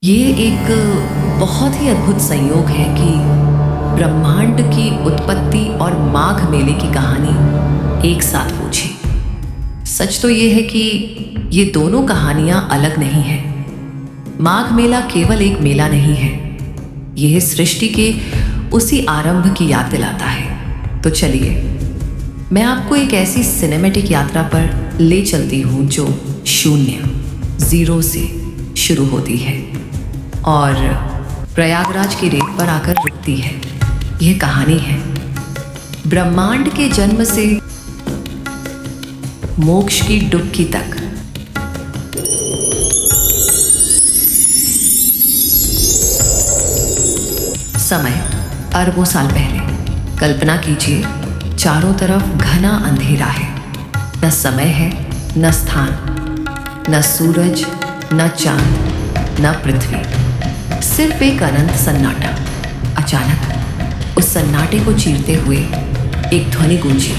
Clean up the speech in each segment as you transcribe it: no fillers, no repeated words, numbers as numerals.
ये एक बहुत ही अद्भुत संयोग है कि ब्रह्मांड की उत्पत्ति और माघ मेले की कहानी एक साथ पूछी। सच तो ये है कि ये दोनों कहानियां अलग नहीं हैं। माघ मेला केवल एक मेला नहीं है, यह सृष्टि के उसी आरंभ की याद दिलाता है। तो चलिए मैं आपको एक ऐसी सिनेमैटिक यात्रा पर ले चलती हूँ जो शून्य, जीरो से शुरू होती है और प्रयागराज की रेत पर आकर रुकती है। यह कहानी है ब्रह्मांड के जन्म से मोक्ष की डुबकी तक। समय अरबों साल पहले। कल्पना कीजिए, चारों तरफ घना अंधेरा है। न समय है, न स्थान, न सूरज, न चांद, न पृथ्वी, सिर्फ एक अनंत सन्नाटा। अचानक उस सन्नाटे को चीरते हुए एक ध्वनि गूंजी,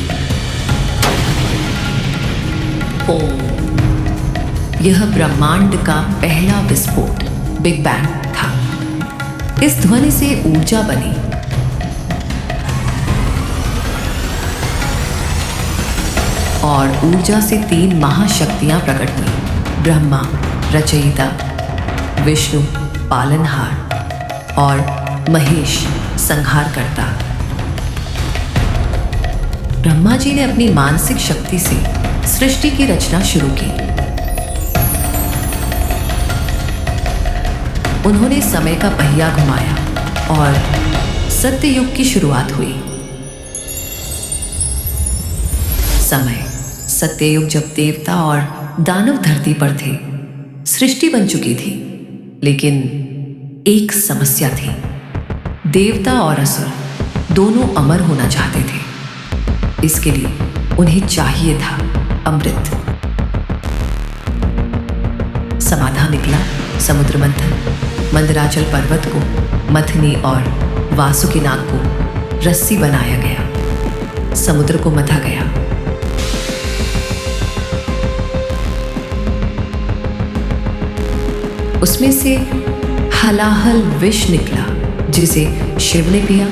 ओम। यह ब्रह्मांड का पहला विस्फोट, बिग बैंग था। इस ध्वनि से ऊर्जा बनी, और ऊर्जा से तीन महाशक्तियां प्रकट हुई। ब्रह्मा रचयिता, विष्णु पालनहार और महेश संहार करता। ब्रह्मा जी ने अपनी मानसिक शक्ति से सृष्टि की रचना शुरू की। उन्होंने समय का पहिया घुमाया और सत्ययुग की शुरुआत हुई। समय सत्ययुग, जब देवता और दानव धरती पर थे। सृष्टि बन चुकी थी, लेकिन एक समस्या थी। देवता और असुर दोनों अमर होना चाहते थे। इसके लिए उन्हें चाहिए था अमृत। समाधान निकला समुद्र मंथन। मंदराचल पर्वत को मथनी और वासुकीनाग को रस्सी बनाया गया। समुद्र को मथा गया। उसमें से हलाहल विष निकला, जिसे शिव ने पिया।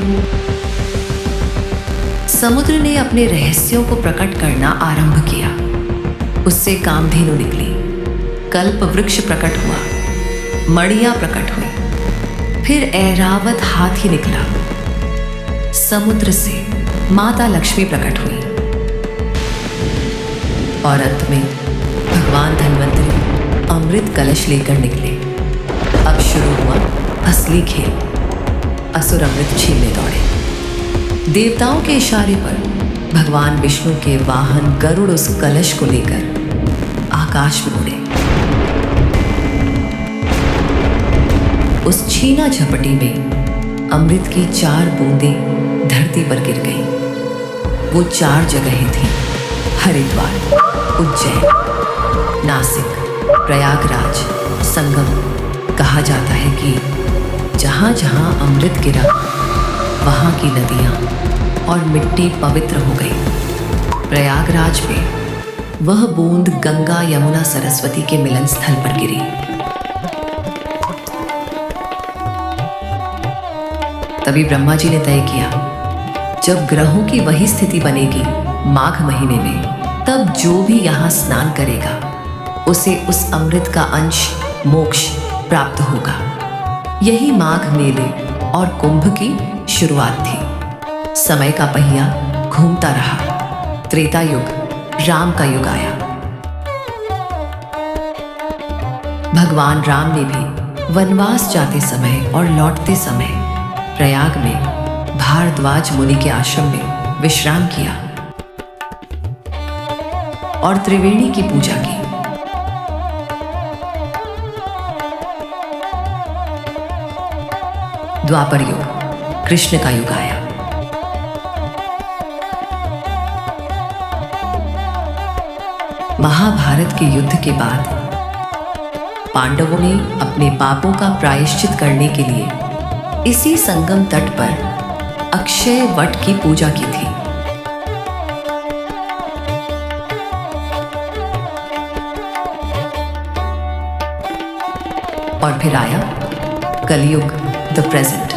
समुद्र ने अपने रहस्यों को प्रकट करना आरंभ किया। उससे कामधेनु निकली, कल्प वृक्ष प्रकट हुआ, मणियां प्रकट हुई, फिर ऐरावत हाथी निकला। समुद्र से माता लक्ष्मी प्रकट हुई और अंत में भगवान धन्वंतरी अमृत कलश लेकर निकले। अब शुरू हुआ असली खेल। असुर अमृत छीनने दौड़े। देवताओं के इशारे पर भगवान विष्णु के वाहन गरुड़ उस कलश को लेकर आकाश में उड़े। उस छीना झपटी में अमृत की 4 बूंदें धरती पर गिर गईं। वो 4 जगहें थीं: हरिद्वार, उज्जैन, नासिक, प्रयागराज, संगम। कहा जाता है कि जहाँ जहाँ अमृत गिरा, वहाँ की नदियाँ और मिट्टी पवित्र हो गई। प्रयागराज में वह बूंद गंगा, यमुना, सरस्वती के मिलन स्थल पर गिरी। तभी ब्रह्मा जी ने तय किया, जब ग्रहों की वही स्थिति बनेगी माघ महीने में, तब जो भी यहाँ स्नान करेगा उसे उस अमृत का अंश, मोक्ष प्राप्त होगा। यही माघ मेले और कुंभ की शुरुआत थी। समय का पहिया घूमता रहा। त्रेता युग, राम का युग आया। भगवान राम ने भी वनवास जाते समय और लौटते समय प्रयाग में भारद्वाज मुनि के आश्रम में विश्राम किया और त्रिवेणी की पूजा की। द्वापर युग, कृष्ण का युग आया। महाभारत के युद्ध के बाद पांडवों ने अपने पापों का प्रायश्चित करने के लिए इसी संगम तट पर अक्षय वट की पूजा की थी। और फिर आया कलयुग, द प्रेजेंट।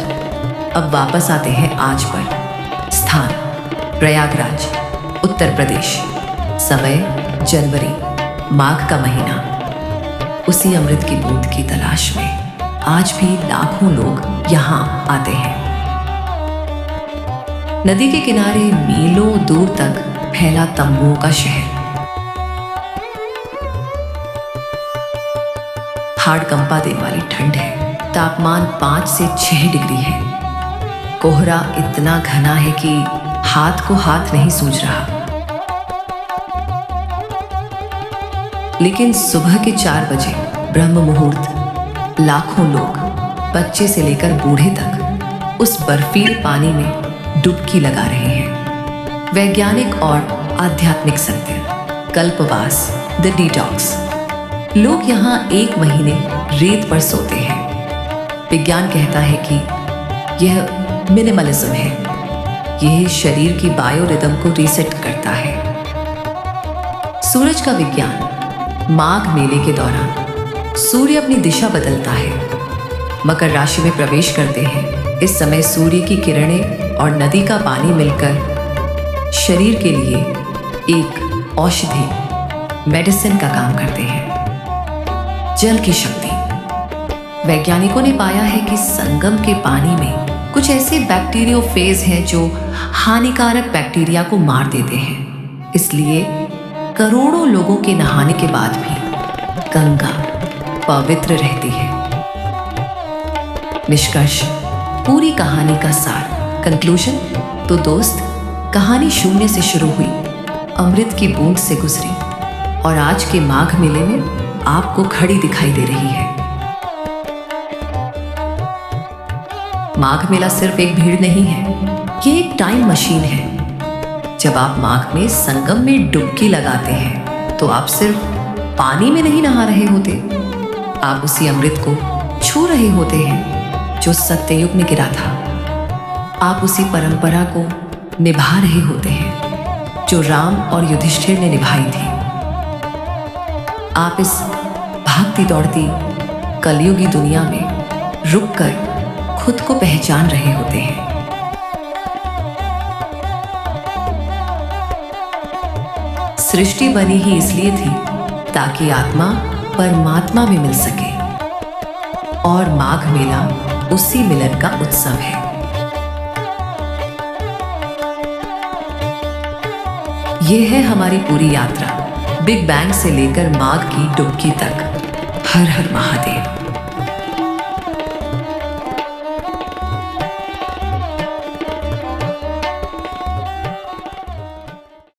अब वापस आते हैं आज पर। स्थान प्रयागराज, उत्तर प्रदेश। समय जनवरी, माघ का महीना। उसी अमृत की बूंद की तलाश में आज भी लाखों लोग यहाँ आते हैं। नदी के किनारे मीलों दूर तक फैला तंबुओं का शहर। हाड़ कंपा देने वाली ठंड है। तापमान 5 से 6 डिग्री है। कोहरा इतना घना है कि हाथ को हाथ नहीं सूझ रहा। लेकिन सुबह के 4 बजे ब्रह्म मुहूर्त लाखों लोग, बच्चे से लेकर बूढ़े तक, उस बर्फीले पानी में डुबकी लगा रहे हैं। वैज्ञानिक और आध्यात्मिक सत्य, कल्पवास, द डिटॉक्स। लोग यहाँ 1 महीने रेत पर सोते हैं। विज्ञान कहता है कि यह मिनिमलिज्म है। यह शरीर की बायोरिदम को रीसेट करता है। सूरज का विज्ञान। माघ मेले के दौरान सूर्य अपनी दिशा बदलता है। मकर राशि में प्रवेश करते हैं। इस समय सूर्य की किरणें और नदी का पानी मिलकर शरीर के लिए एक औषधि, मेडिसिन का काम करते हैं। जल की शक्ति। वैज्ञानिकों ने पाया है कि संगम के पानी में कुछ ऐसे बैक्टीरियोफेज हैं जो हानिकारक बैक्टीरिया को मार देते हैं। इसलिए करोड़ों लोगों के नहाने के बाद भी गंगा पवित्र रहती है। निष्कर्ष, पूरी कहानी का सार, कंक्लूजन। तो दोस्त, कहानी शून्य से शुरू हुई, अमृत की बूंद से गुजरी और आज के माघ मेले में आपको खड़ी दिखाई दे रही है। माघ मेला सिर्फ एक भीड़ नहीं है, ये एक टाइम मशीन है। जब आप माघ में संगम में डुबकी लगाते हैं तो आप सिर्फ पानी में नहीं नहा रहे होते, आप उसी अमृत को छू रहे होते हैं जो सत्ययुग में गिरा था। आप उसी परंपरा को निभा रहे होते हैं जो राम और युधिष्ठिर ने निभाई थी। आप इस भागती दौड़ती कलयुगी दुनिया में रुककर खुद को पहचान रहे होते हैं। सृष्टि बनी ही इसलिए थी ताकि आत्मा परमात्मा में मिल सके, और माघ मेला उसी मिलन का उत्सव है। ये है हमारी पूरी यात्रा, बिग बैंग से लेकर माघ की डुबकी तक। हर हर महादेव।